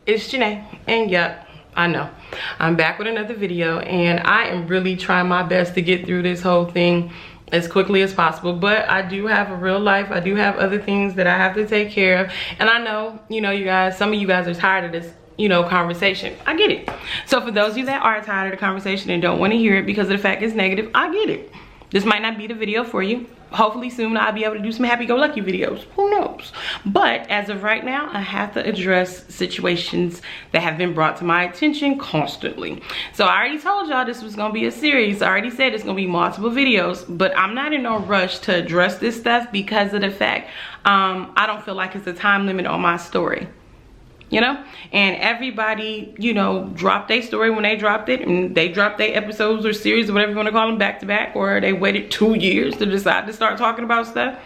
it's Janay, and yep, I know I'm back with another video, and I am really trying my best to get through this whole thing as quickly as possible. But I do have a real life. I do have other things that I have to take care of, and I know, you know, you guys, some of you guys are tired of this, you know, conversation. I get it. So for those of you that are tired of the conversation and don't want to hear it because of the fact it's negative, I get it. This might not be the video for you. Hopefully soon I'll be able to do some happy-go-lucky videos. Who knows? But as of right now, I have to address situations that have been brought to my attention constantly. So I already told y'all this was going to be a series. I already said it's going to be multiple videos. But I'm not in no rush to address this stuff because of the fact I don't feel like it's a time limit on my story. You know, and everybody, you know, dropped their story when they dropped it, and they dropped their episodes or series or whatever you want to call them back to back, or they waited 2 years to decide to start talking about stuff.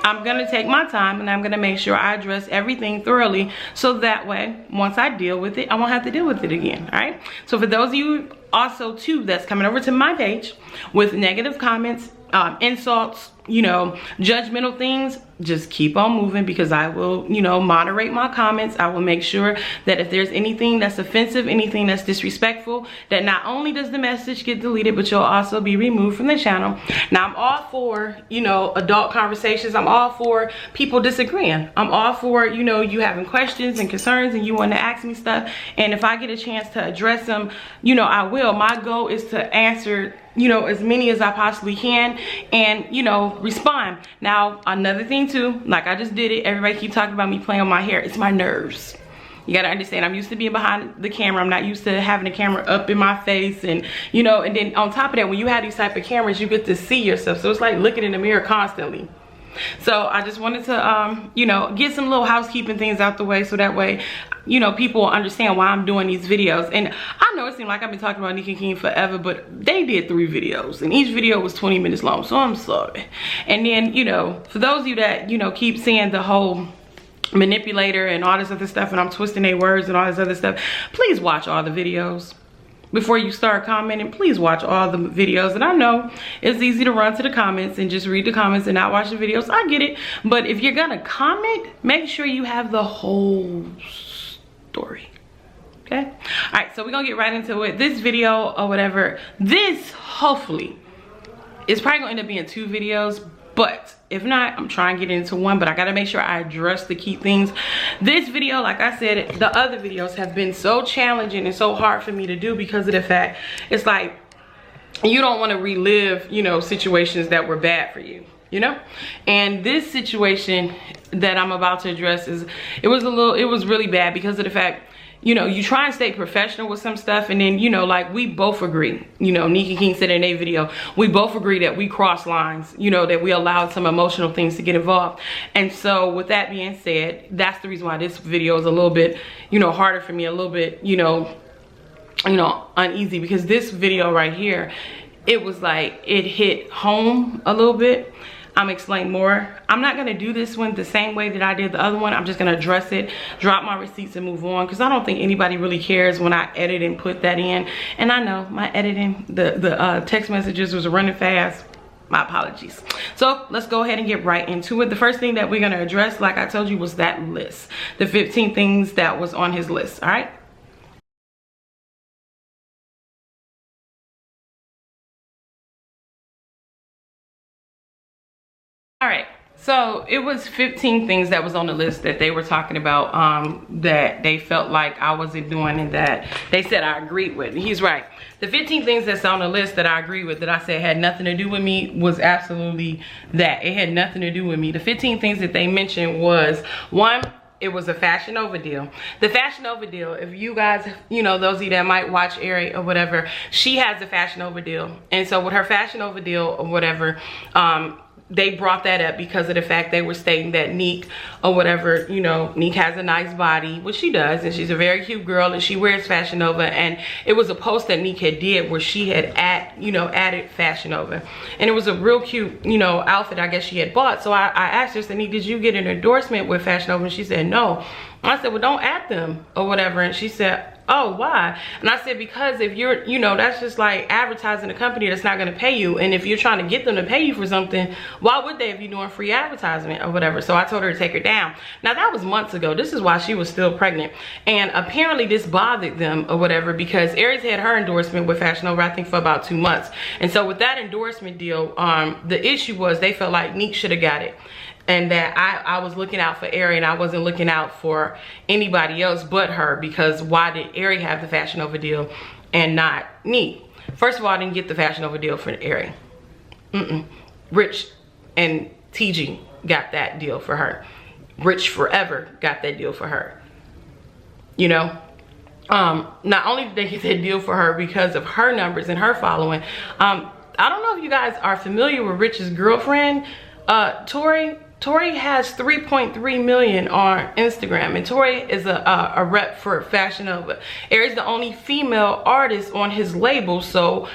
I'm gonna take my time, and I'm gonna make sure I address everything thoroughly, so that way once I deal with it, I won't have to deal with it again. All right, so for those of you also too that's coming over to my page with negative comments, insults, you know, judgmental things, just keep on moving, because I will, you know, moderate my comments. I will make sure that if there's anything that's offensive, anything that's disrespectful, that not only does the message get deleted, but you'll also be removed from the channel. Now, I'm all for, you know, adult conversations. I'm all for people disagreeing. I'm all for, you know, you having questions and concerns and you want to ask me stuff. And if I get a chance to address them, you know, I will. My goal is to answer, you know, as many as I possibly can, and, you know, respond. Now, another thing too, like I just did it, everybody keep talking about me playing on my hair. It's my nerves. You gotta understand, I'm used to being behind the camera. I'm not used to having the camera up in my face, and, you know, and then on top of that, when you have these type of cameras, you get to see yourself. So it's like looking in the mirror constantly. So I just wanted to, you know, get some little housekeeping things out the way, so that way, you know, people will understand why I'm doing these videos. And I know it seemed like I've been talking about Nique King forever, but they did 3 videos, and each video was 20 minutes long, so I'm sorry. And then, you know, for those of you that, you know, keep seeing the whole manipulator and all this other stuff, and I'm twisting their words and all this other stuff, please watch all the videos. Before you start commenting, please watch all the videos. And I know it's easy to run to the comments and just read the comments and not watch the videos. I get it. But if you're gonna comment, make sure you have the whole story. Okay? All right, so we're gonna get right into it. This video or whatever, this hopefully is probably gonna end up being 2 videos. But if not, I'm trying to get into 1, but I gotta make sure I address the key things. This video, like I said, the other videos have been so challenging and so hard for me to do because of the fact, it's like, you don't wanna relive, you know, situations that were bad for you, you know? And this situation that I'm about to address it was really bad because of the fact, you know, you try and stay professional with some stuff, and then, you know, like, we both agree, you know, Nique King said in a video, we both agree that we cross lines, you know, that we allowed some emotional things to get involved. And so with that being said, that's the reason why this video is a little bit, you know, harder for me, a little bit, you know, uneasy, because this video right here, it was like, it hit home a little bit. I'm explaining more. I'm not gonna do this one the same way that I did the other one. I'm just gonna address it, drop my receipts, and move on, because I don't think anybody really cares when I edit and put that in. And I know my editing, the text messages was running fast. My apologies. So let's go ahead and get right into it. The first thing that we're gonna address, like I told you, was that list. The 15 things that was on his list, all right? All right, so it was 15 things that was on the list that they were talking about, that they felt like I wasn't doing, and that they said I agreed with. And he's right. The 15 things that's on the list that I agree with, that I said had nothing to do with me, was absolutely that. It had nothing to do with me. The 15 things that they mentioned was, 1, it was a Fashion Nova deal. The Fashion Nova deal, if you guys, you know, those of you that might watch Airi or whatever, she has a Fashion Nova deal. And so with her Fashion Nova deal or whatever, they brought that up because of the fact they were stating that Nique or whatever, you know, Nique has a nice body, which she does, and she's a very cute girl, and she wears Fashion Nova. And it was a post that Nique had did where she had added Fashion Nova, and it was a real cute, you know, outfit I guess she had bought. So I asked her, said, Nique, did you get an endorsement with Fashion Nova? And she said no. I said, well, don't add them or whatever. And she said, oh, why? And I said, because if you're, you know, that's just like advertising a company that's not going to pay you. And if you're trying to get them to pay you for something, why would they if you're doing free advertisement or whatever? So I told her to take her down. Now that was months ago. This is why she was still pregnant. And apparently this bothered them or whatever, because Aries had her endorsement with Fashion Nova, I think, for about 2 months. And so with that endorsement deal, the issue was they felt like Nique should have got it. And that I was looking out for Airi and I wasn't looking out for anybody else but her, because why did Airi have the Fashion Nova deal and not Nique? First of all, I didn't get the Fashion Nova deal for Airi. Rich and TG got that deal for her. Rich Forever got that deal for her. You know? Not only did they get that deal for her because of her numbers and her following, I don't know if you guys are familiar with Rich's girlfriend, Tori. Tori has 3.3 million on Instagram, and Tori is a rep for Fashion Nova. Airi's the only female artist on his label, so,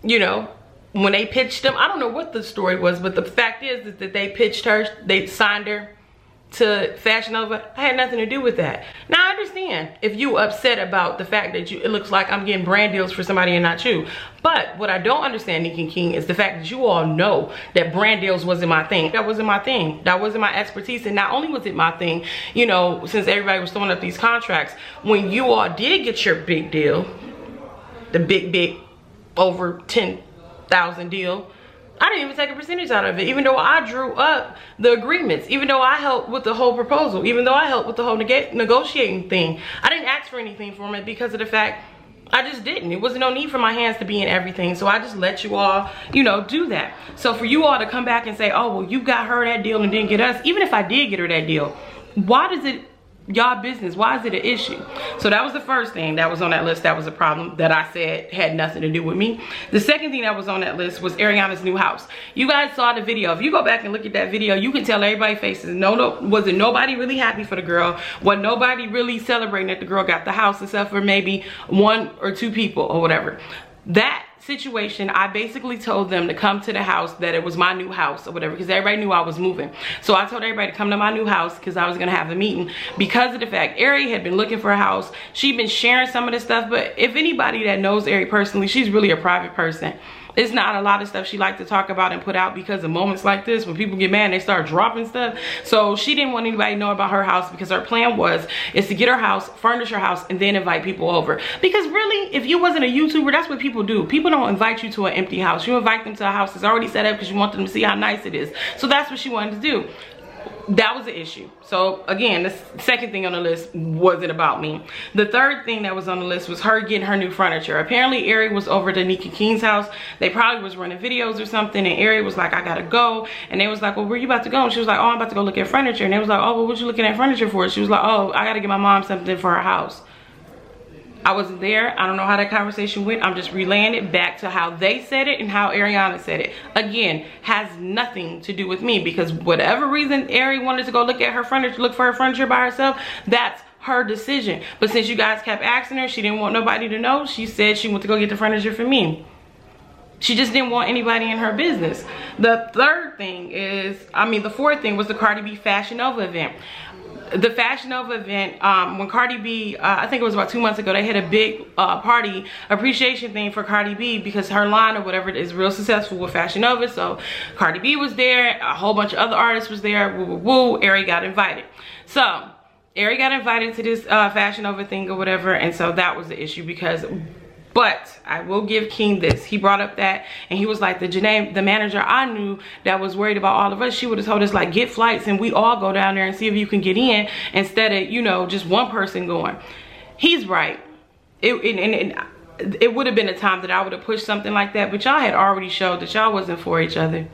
you know, when they pitched him, I don't know what the story was, but the fact is that they pitched her, they signed her to Fashion Nova. I had nothing to do with that. Now I understand if you upset about the fact that it looks like I'm getting brand deals for somebody and not you. But what I don't understand, Nique and King, is the fact that you all know that brand deals wasn't my thing. That wasn't my thing. That wasn't my expertise. And not only was it my thing, you know, since everybody was throwing up these contracts, when you all did get your big deal, the big over 10,000 deal, I didn't even take a percentage out of it, even though I drew up the agreements, even though I helped with the whole proposal, even though I helped with the whole negotiating thing. I didn't ask for anything from it because of the fact I just didn't. It wasn't no need for my hands to be in everything. So I just let you all, you know, do that. So for you all to come back and say, oh, well, you got her that deal and didn't get us, even if I did get her that deal, why does it y'all business? Why is it an issue? So that was the first thing that was on that list that was a problem that I said had nothing to do with me. The second thing that was on that list was Ariana's new house. You guys saw the video. If you go back and look at that video, you can tell everybody's faces. Wasn't nobody really happy for the girl. Wasn't nobody really celebrating that the girl got the house, except for maybe 1 or 2 people or whatever. That situation, I basically told them to come to the house, that it was my new house or whatever, because everybody knew I was moving. So I told everybody to come to my new house because I was gonna have a meeting, because of the fact Airi had been looking for a house. She'd been sharing some of the stuff, but if anybody that knows Airi personally, she's really a private person. It's not a lot of stuff she liked to talk about and put out, because of moments like this when people get mad, they start dropping stuff. So she didn't want anybody to know about her house, because her plan is to get her house, furnish her house, and then invite people over. Because really, if you wasn't a YouTuber, that's what people do. People don't invite you to an empty house. You invite them to a house that's already set up because you want them to see how nice it is. So that's what she wanted to do. That was the issue. So again, the second thing on the list wasn't about me. The third thing that was on the list was her getting her new furniture. Apparently Airi was over to Nique King's house. They probably was running videos or something, and Airi was like, I gotta go. And they was like, well, where you about to go? And she was like, oh, I'm about to go look at furniture. And they was like, oh, well, what you looking at furniture for? She was like, oh, I gotta get my mom something for her house. I wasn't there. I don't know how that conversation went. I'm just relaying it back to how they said it and how Ariana said it. Again, has nothing to do with me, because whatever reason Airi wanted to go look at her furniture, look for her furniture by herself, that's her decision. But since you guys kept asking her, she didn't want nobody to know. She said she went to go get the furniture for me. She just didn't want anybody in her business. The fourth thing was the Cardi B Fashion Nova event. The Fashion Nova event, when Cardi B, I think it was about 2 months ago, they had a big party appreciation thing for Cardi B, because her line or whatever is real successful with Fashion Nova. So Cardi B was there, a whole bunch of other artists was there, woo woo woo. Airi got invited. So Airi got invited to this Fashion Nova thing or whatever, and so that was the issue. But I will give King this. He brought up that, and he was like, the Janay, the manager I knew that was worried about all of us, she would have told us, like, get flights and we all go down there and see if you can get in, instead of, you know, just one person going. He's right. It would have been a time that I would have pushed something like that, but y'all had already showed that y'all wasn't for each other.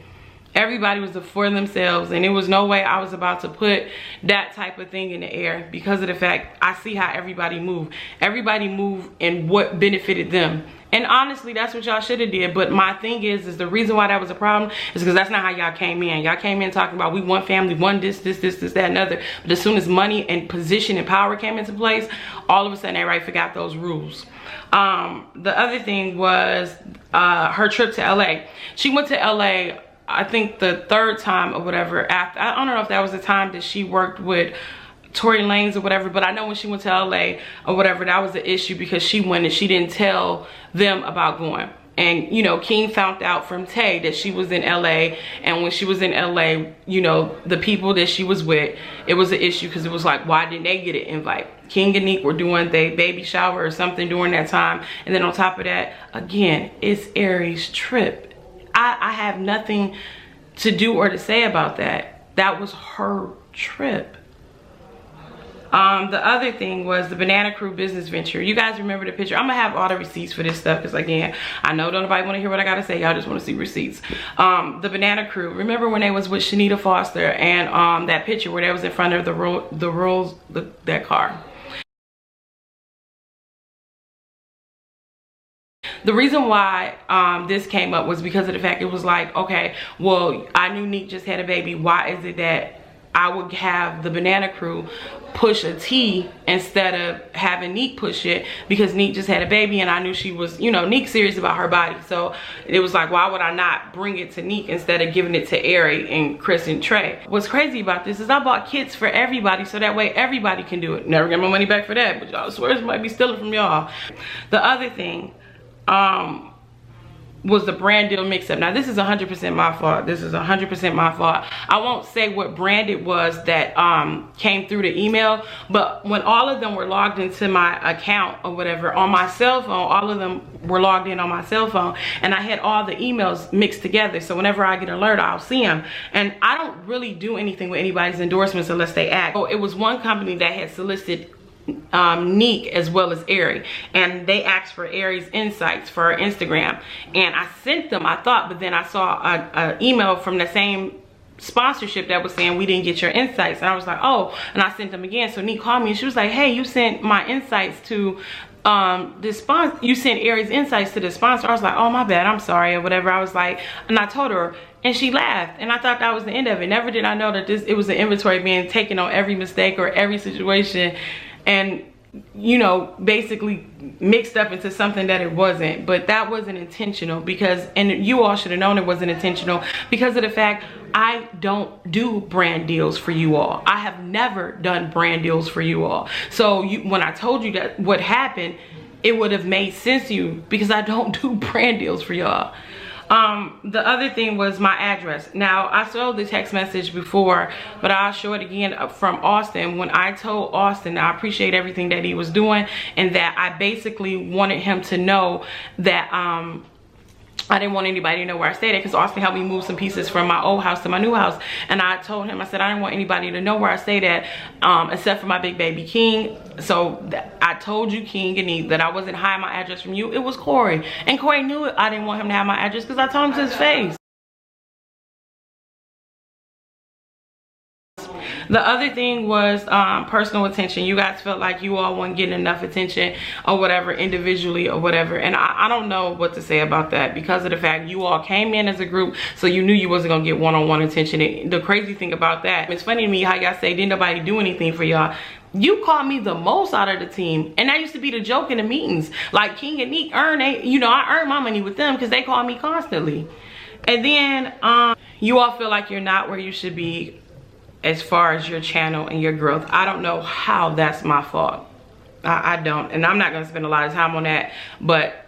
Everybody was for themselves, and there was no way I was about to put that type of thing in the air, because of the fact I see how everybody moved. Everybody moved and what benefited them. And honestly, that's what y'all should have did. But my thing is the reason why that was a problem is because that's not how y'all came in. Y'all came in talking about we want family, one this, that, and other. But as soon as money and position and power came into place, all of a sudden everybody forgot those rules. The other thing was her trip to LA. She went to LA, I think the 3rd time or whatever. After, I don't know if that was the time that she worked with Tory Lanez or whatever, but I know when she went to LA or whatever, that was the issue because she went and she didn't tell them about going. And, you know, King found out from Tay that she was in LA. And when she was in LA, you know, the people that she was with, it was an issue because it was like, why didn't they get an invite? King and Nique were doing their baby shower or something during that time. And then on top of that, again, it's Airi's trip. I have nothing to do or to say about that. That was her trip. The other thing was the Banana Crew business venture. You guys remember the picture? I'm gonna have all the receipts for this stuff because again, I know don't nobody want to hear what I gotta say. Y'all just want to see receipts. The Banana Crew. Remember when they was with Shanita Foster and that picture where they was in front of that car. The reason why this came up was because of the fact it was like, okay, well, I knew Nique just had a baby. Why is it that I would have the Banana Crew push a T instead of having Nique push it? Because Nique just had a baby and I knew she was, you know, Nique's serious about her body. So it was like, why would I not bring it to Nique instead of giving it to Airi and Chris and Trey? What's crazy about this is I bought kits for everybody so that way everybody can do it. Never get my money back for that, but y'all swear it might be stealing from y'all. The other thing, was the brand deal mix-up. Now this is 100% my fault. This is 100% my fault. I won't say what brand it was that came through the email, but when all of them were logged into my account or whatever on my cell phone, all of them were logged in on my cell phone, and I had all the emails mixed together. So whenever I get an alert, I'll see them. And I don't really do anything with anybody's endorsements unless they ask. So it was one company that had solicited Nique as well as Airi, and they asked for Airi's insights for her Instagram, and I sent them, I thought, but then I saw an email from the same sponsorship that was saying we didn't get your insights, and I was like, oh, and I sent them again. So Nique called me and she was like, hey, you sent my insights to this sponsor, you sent Airi's insights to the sponsor. I was like, oh my bad, I'm sorry or whatever. I was like, and I told her, and she laughed, and I thought that was the end of it. Never did I know that it was an inventory being taken on every mistake or every situation, and you know, basically mixed up into something that it wasn't. But that wasn't intentional, because, and you all should have known it wasn't intentional because of the fact I don't do brand deals for you all. I have never done brand deals for you all. So when I told you that what happened, it would have made sense to you because I don't do brand deals for y'all. The other thing was my address. Now, I saw the text message before, but I'll show it again from Austin. When I told Austin, I appreciate everything that he was doing, and that I basically wanted him to know that I didn't want anybody to know where I stayed at, because Austin helped me move some pieces from my old house to my new house. And I told him, I said, I didn't want anybody to know where I stayed at, except for my big baby King. So I told you, King and Nique, that I wasn't hiding my address from you. It was Corey. And Corey knew it. I didn't want him to have my address because I told him to his face. The other thing was personal attention. You guys felt like you all weren't getting enough attention or whatever individually or whatever. And I don't know what to say about that because of the fact you all came in as a group, so you knew you wasn't going to get one-on-one attention. And the crazy thing about that, it's funny to me how y'all say didn't nobody do anything for y'all. You called me the most out of the team, and that used to be the joke in the meetings. Like King and Nique you know, I earn my money with them because they call me constantly. And then you all feel like you're not where you should be as far as your channel and your growth. I don't know how that's my fault. I don't, and I'm not gonna spend a lot of time on that, but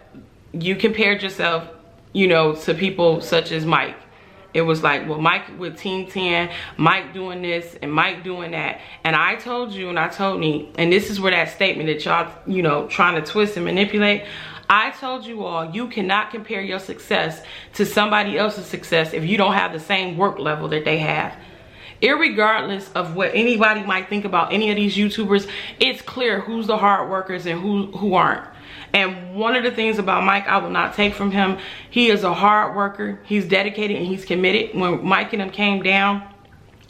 you compared yourself, you know, to people such as Mike. It was like, well, Mike with Team 10, Mike doing this and Mike doing that. And I told you, and I told Nique, and this is where that statement that y'all, you know, trying to twist and manipulate, I told you all, you cannot compare your success to somebody else's success if you don't have the same work level that they have. Irregardless of what anybody might think about any of these YouTubers, it's clear who's the hard workers and who aren't. And one of the things about Mike I will not take from him, he is a hard worker, he's dedicated, and he's committed. When Mike and them came down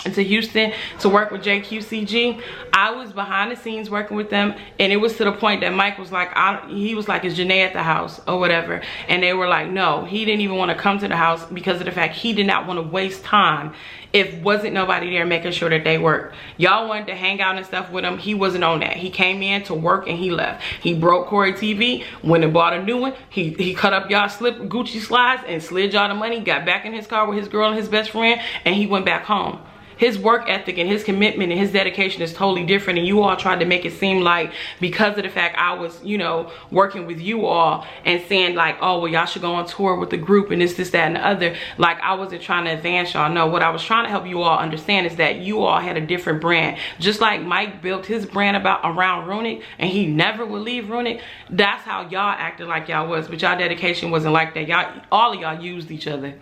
into Houston to work with JQCG, I was behind the scenes working with them, and it was to the point that Mike was like, he was like, is Janay at the house or whatever? And they were like, no, he didn't even want to come to the house because of the fact he did not want to waste time if wasn't nobody there making sure that they worked. Y'all wanted to hang out and stuff with him. He wasn't on that. He came in to work and he left. He broke Corey TV, went and bought a new one. He cut up y'all Gucci slides and slid y'all the money, got back in his car with his girl and his best friend, and he went back home. his work ethic and his commitment and his dedication is totally different, and you all tried to make it seem like because of the fact I was, you know, working with you all and saying like, oh well, y'all should go on tour with the group and this, that, and the other. Like, I wasn't trying to advance y'all. No, what I was trying to help you all understand is that you all had a different brand. Just like Mike built his brand around Runic, and he never would leave Runic. That's how y'all acted like y'all was, but y'all dedication wasn't like that. Y'all, all of y'all used each other.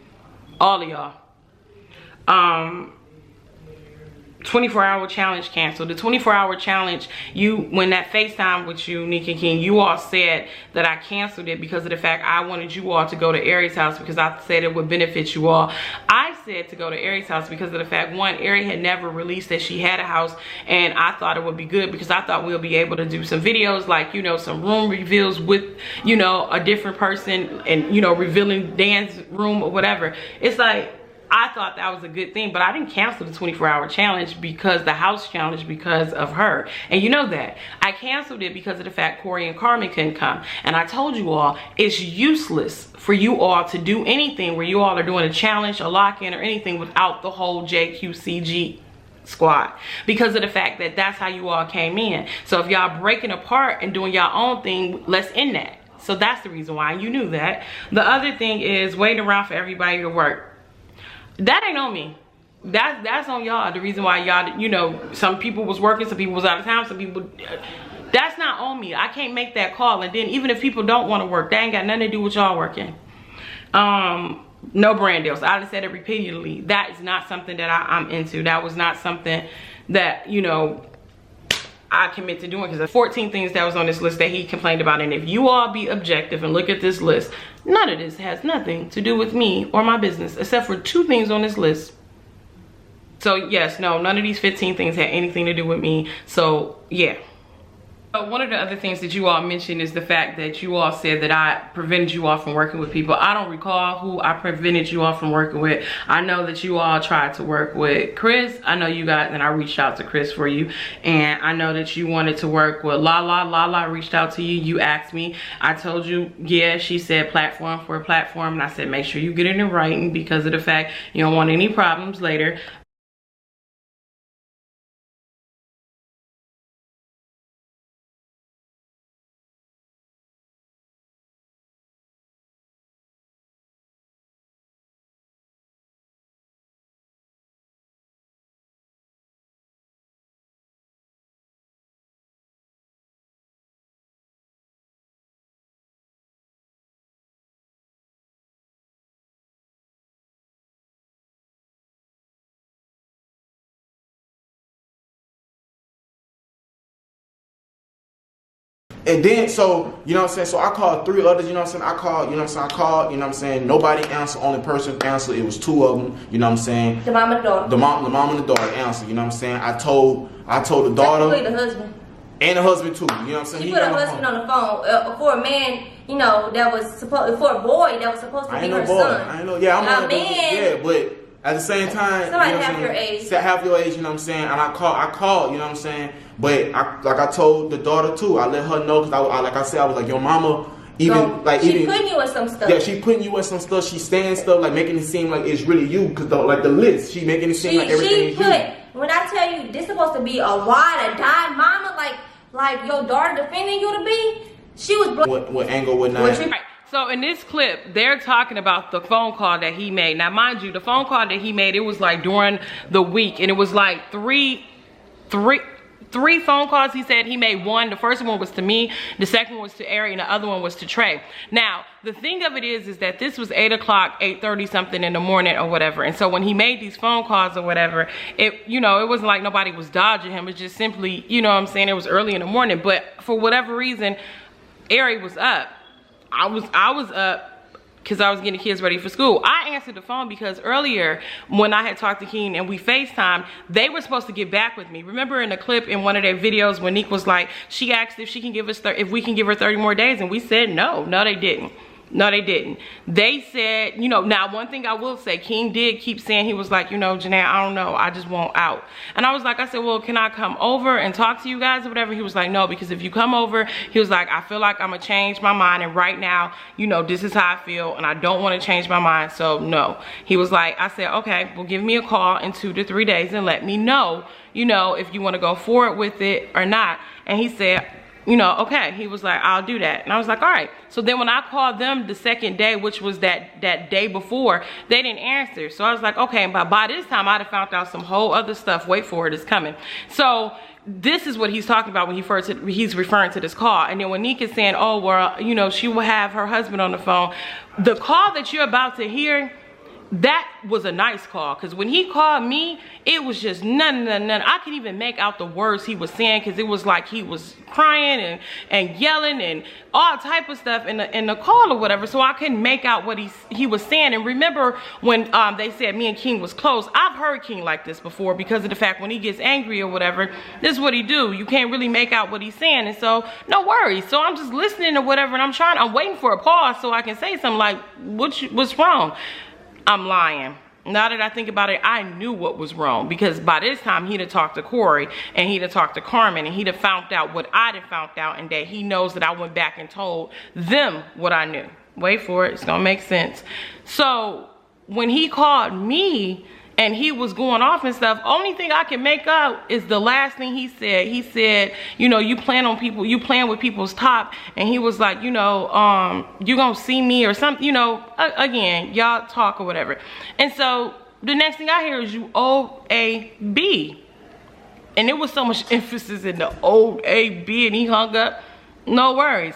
All of y'all. 24-hour challenge canceled. The 24-hour challenge, when that FaceTime with you, Nique and King, you all said that I canceled it because of the fact I wanted you all to go to Airi's house because I said it would benefit you all. I said to go to Airi's house because of the fact, one, Airi had never released that she had a house, and I thought it would be good because I thought we'll be able to do some videos, like, you know, some room reveals with, you know, a different person, and, you know, revealing Dan's room or whatever. It's like, I thought that was a good thing, but I didn't cancel the 24-hour challenge because the house challenge because of her. And you know that. I canceled it because of the fact Corey and Carmen couldn't come. And I told you all, it's useless for you all to do anything where you all are doing a challenge, a lock-in, or anything without the whole JQCG squad, because of the fact that that's how you all came in. So if y'all breaking apart and doing y'all own thing, let's end that. So that's the reason why. You knew that. The other thing is waiting around for everybody to work. That ain't on me. That's on y'all. The reason why y'all, you know, some people was working, some people was out of town, some people, that's not on me. I can't make that call. And then even if people don't want to work, that ain't got nothing to do with y'all working. No brand deals. I done said it repeatedly. That is not something that I'm into. That was not something that, you know, I commit to doing, because the 14 things that was on this list that he complained about. And if you all be objective and look at this list, none of this has nothing to do with me or my business, except for 2 things on this list. So yes, no, none of these 15 things had anything to do with me. So yeah. One of the other things that you all mentioned is the fact that you all said that I prevented you all from working with people. I don't recall who I prevented you all from working with. I know that you all tried to work with Chris. I know you guys, and I reached out to Chris for you. And I know that you wanted to work with Lala. Lala reached out to you. You asked me. I told you, yeah, she said platform for a platform. And I said, make sure you get it in writing because of the fact you don't want any problems later. And then, so, you know what I'm saying? So I called 3 others, you know what I'm saying? I called, you know what I'm saying? I called, you know what I'm saying? Nobody answered, only person answered. It was 2 of them, you know what I'm saying? The mom and the daughter. The mom and the daughter answered, you know what I'm saying? I told the daughter. Technically the husband. And the husband too, you know what I'm saying? She put her husband on the phone for a man, you know, that was supposed, for a boy that was supposed to be her son. I ain't know, yeah, I'm a man. Yeah, but at the same time, somebody you know half your age. Half your age, you know what I'm saying? And I called, you know what I'm saying? But like I told the daughter too, I let her know, because like I said, I was like, your mama, even so like she even putting you in some stuff. Yeah, she putting you in some stuff. She saying stuff like making it seem like it's really you, because like the list, she making it seem like everything is you. When I tell you this supposed to be a ride or die mama, like your daughter defending you to be, she was what angle would not. So in this clip, they're talking about the phone call that he made. Now, mind you, the phone call that he made, it was like during the week, and it was like three phone calls he said he made. One, the first one was to me, the second one was to Airi, and the other one was to Trey. Now, the thing of it is that this was 8 o'clock, 8:30 something in the morning or whatever. And so when he made these phone calls or whatever, you know, it wasn't like nobody was dodging him. It's just simply, you know what I'm saying, it was early in the morning. But for whatever reason, Airi was up. I was up because I was getting kids ready for school. I answered the phone because earlier when I had talked to Keen and we FaceTime, they were supposed to get back with me. Remember in the clip in one of their videos when Nique was like, she asked if she can give us if we can give her 30 more days, and we said no. No, they didn't. No, they didn't. They said, you know, now one thing I will say, King did keep saying, he was like, you know, Janay, I don't know, I just want out. And I was like, I said, well, can I come over and talk to you guys or whatever? He was like, no, because if you come over, he was like, I feel like I'm gonna change my mind, and right now, you know, this is how I feel, and I don't want to change my mind, so no. He was like, I said, okay, well, give me a call in 2 to 3 days and let me know, you know, if you want to go forward with it or not. And he said, you know, okay. He was like, I'll do that. And I was like, all right. So then when I called them the second day, which was that day before, they didn't answer. So I was like, okay. But by this time, I'd have found out some whole other stuff. Wait for it, it's coming. So this is what he's talking about when he's referring to this call. And then when Nique is saying, oh, well, you know, she will have her husband on the phone. The call that you're about to hear, that was a nice call, because when he called me, it was just none. I could even make out the words he was saying, because it was like he was crying and yelling and all type of stuff in the call or whatever. So I couldn't make out what he was saying. And remember when they said me and King was close, I've heard King like this before, because of the fact when he gets angry or whatever, this is what he do. You can't really make out what he's saying, and so no worries. So I'm just listening or whatever, and I'm waiting for a pause so I can say something like, what's wrong? I'm lying. Now that I think about it, I knew what was wrong, because by this time he'd have talked to Corey and he'd have talked to Carmen, and he'd have found out what I'd have found out, and that he knows that I went back and told them what I knew. Wait for it, it's gonna make sense. So when he called me and he was going off and stuff, only thing I can make out is the last thing he said. He said, you know, you playing with people's top. And he was like, you know, you gonna see me or something, you know, again, y'all talk or whatever. And so the next thing I hear is you OAB. And there was so much emphasis in the OAB, and he hung up. No worries.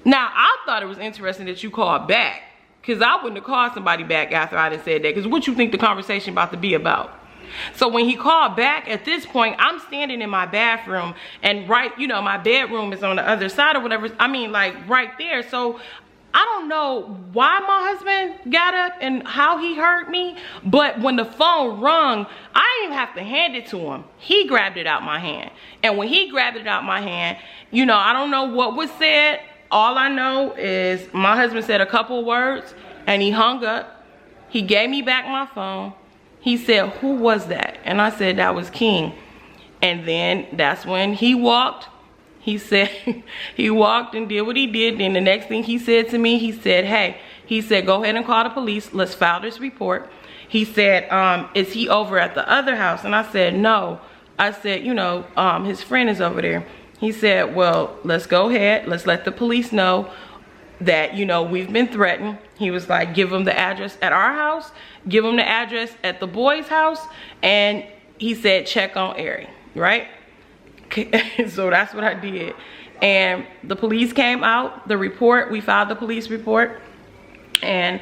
Now, I thought it was interesting that you called back, because I wouldn't have called somebody back after I done said that. Because what you think the conversation about to be about? So when he called back, at this point, I'm standing in my bathroom, and you know, my bedroom is on the other side or whatever. I mean, like right there. So I don't know why my husband got up and how he heard me. But when the phone rung, I didn't even have to hand it to him. He grabbed it out my hand. And when he grabbed it out my hand, you know, I don't know what was said. All I know is my husband said a couple words and he hung up. He gave me back my phone. He said, who was that? And I said, that was King. And then that's when he walked. He said, he walked and did what he did. Then the next thing he said to me, he said, hey, he said, go ahead and call the police. Let's file this report. He said, is he over at the other house? And I said, no. I said, you know, his friend is over there. He said, well, let's go ahead. Let's let the police know that, you know, we've been threatened. He was like, give them the address at our house, give them the address at the boy's house, and he said, check on Airi, right? So that's what I did. And the police came out, the report, we filed the police report, and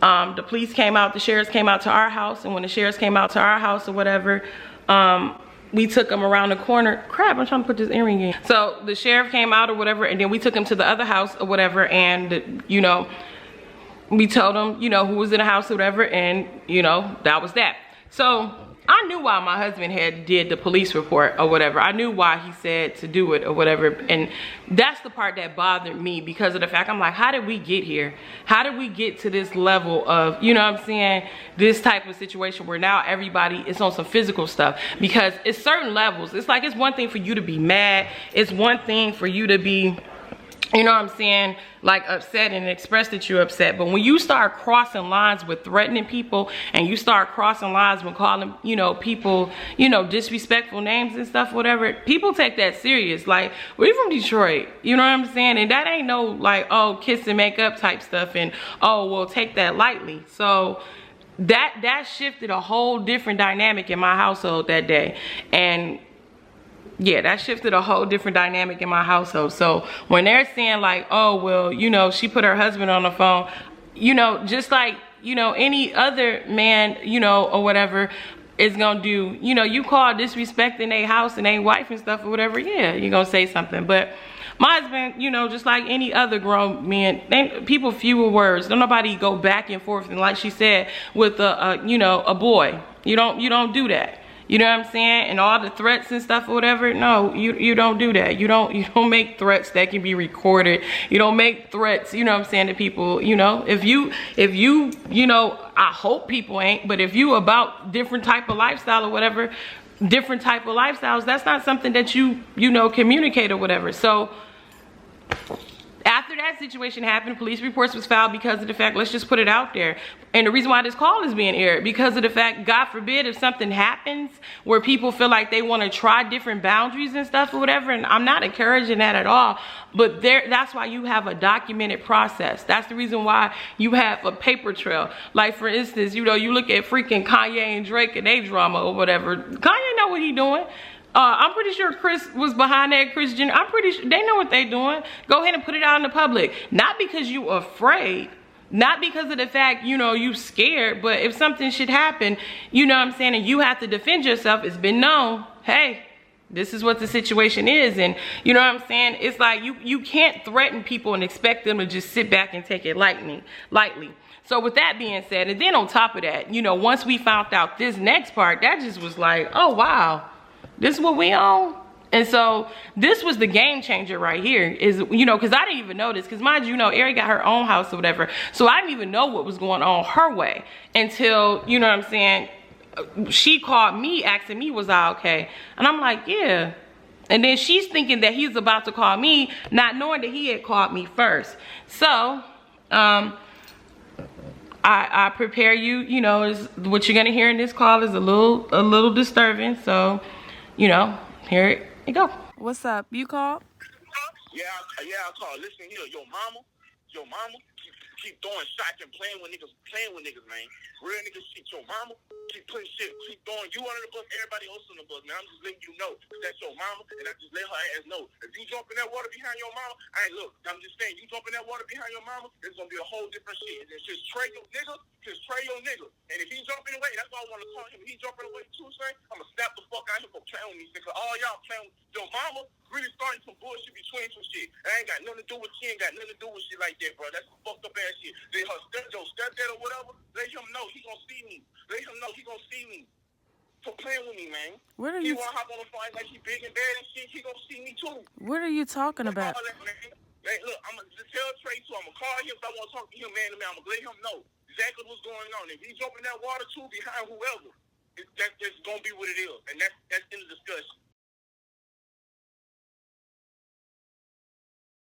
the police came out, the sheriffs came out to our house, and when the sheriffs came out to our house or whatever, we took him around the corner. Crap, I'm trying to put this earring in. So the sheriff came out or whatever, and then we took him to the other house or whatever, and, you know, we told him, you know, who was in the house or whatever, and, you know, that was that. So I knew why my husband did the police report or whatever. I knew why he said to do it or whatever. And that's the part that bothered me, because of the fact I'm like, how did we get here? How did we get to this level of, you know what I'm saying, this type of situation where now everybody is on some physical stuff? Because it's certain levels. It's like, it's one thing for you to be mad. It's one thing for you to be, you know what I'm saying, like upset and express that you're upset. But when you start crossing lines with threatening people, and you start crossing lines with calling, you know, people, you know, disrespectful names and stuff, whatever, people take that serious. Like, we're from Detroit, you know what I'm saying? And that ain't no like, oh, kiss and make up type stuff, and oh, we'll take that lightly. So that shifted a whole different dynamic in my household that day. And yeah, that shifted a whole different dynamic in my household. So when they're saying like, oh, well, you know, she put her husband on the phone, you know, just like, you know, any other man, you know, or whatever is gonna do, you know, you call disrespecting their house and their wife and stuff or whatever, yeah, you're gonna say something. But my husband, you know, just like any other grown man, people fewer words. Don't nobody go back and forth, and like she said, with a you know, a boy. You don't do that. You know what I'm saying? And all the threats and stuff or whatever. No, you don't do that. You don't make threats that can be recorded. You don't make threats, you know what I'm saying, to people, you know. If you, you know, I hope people ain't, but if you about different type of lifestyle or whatever, different type of lifestyles, that's not something that you know, communicate or whatever. So after that situation happened, police reports was filed because of the fact, let's just put it out there. And the reason why this call is being aired, because of the fact, God forbid, if something happens where people feel like they want to try different boundaries and stuff or whatever, and I'm not encouraging that at all, but that's why you have a documented process. That's the reason why you have a paper trail. Like, for instance, you know, you look at freaking Kanye and Drake and they drama or whatever. Kanye know what he doing. I'm pretty sure Chris was behind that. Kris Jenner, I'm pretty sure they know what they doing. Go ahead and put it out in the public. Not because you afraid, not because of the fact, you know, you scared, but if something should happen, you know what I'm saying, and you have to defend yourself, it's been known, hey, this is what the situation is. And you know what I'm saying? It's like you can't threaten people and expect them to just sit back and take it lightly. So with that being said, and then on top of that, you know, once we found out this next part, that just was like, oh wow, this is what we on. And so this was the game changer right here, is, you know, because I didn't even know this, because mind you, Airi got her own house or whatever, so I didn't even know what was going on her way until, you know what I'm saying, she called me asking me was I okay, and I'm like, yeah. And then she's thinking that he's about to call me, not knowing that he had called me first. So I prepare you, you know, what you're gonna hear in this call is a little disturbing, so you know, here you go. What's up? You called? Yeah, I called. Listen here, your mama keep throwing shots and playing with niggas, man. Real niggas shit. Your mama keep putting shit, keep throwing you under the bus, everybody else on the bus, man. I'm just letting you know that's your mama, and I just let her ass know. If you jump in that water behind your mama, look, I'm just saying, you jump in that water behind your mama, it's gonna be a whole different shit. It's just Trey your nigga, And if he jumping away, that's why I want to call him. If he jumping away too, son, I'm gonna snap the fuck out of him for playing with me, because all y'all playing with your mama really starting some bullshit between some shit. I ain't got nothing to do with she, ain't got nothing to do with shit like that, bro. That's some fucked up ass shit. Then her stepdad or whatever, let him know he gonna see me. Let him know he gonna see me for playing with me, man. What are he you? wanna hop on the phone like he big and bad and shit. He gonna see me too. What are you talking about? Man, look, I'm gonna just tell Trey too. I'm gonna call him if I want to talk to him, man to man. I'm gonna let him know exactly what's going on. If he jump in that water too behind whoever, that's gonna be what it is, and that's in the discussion.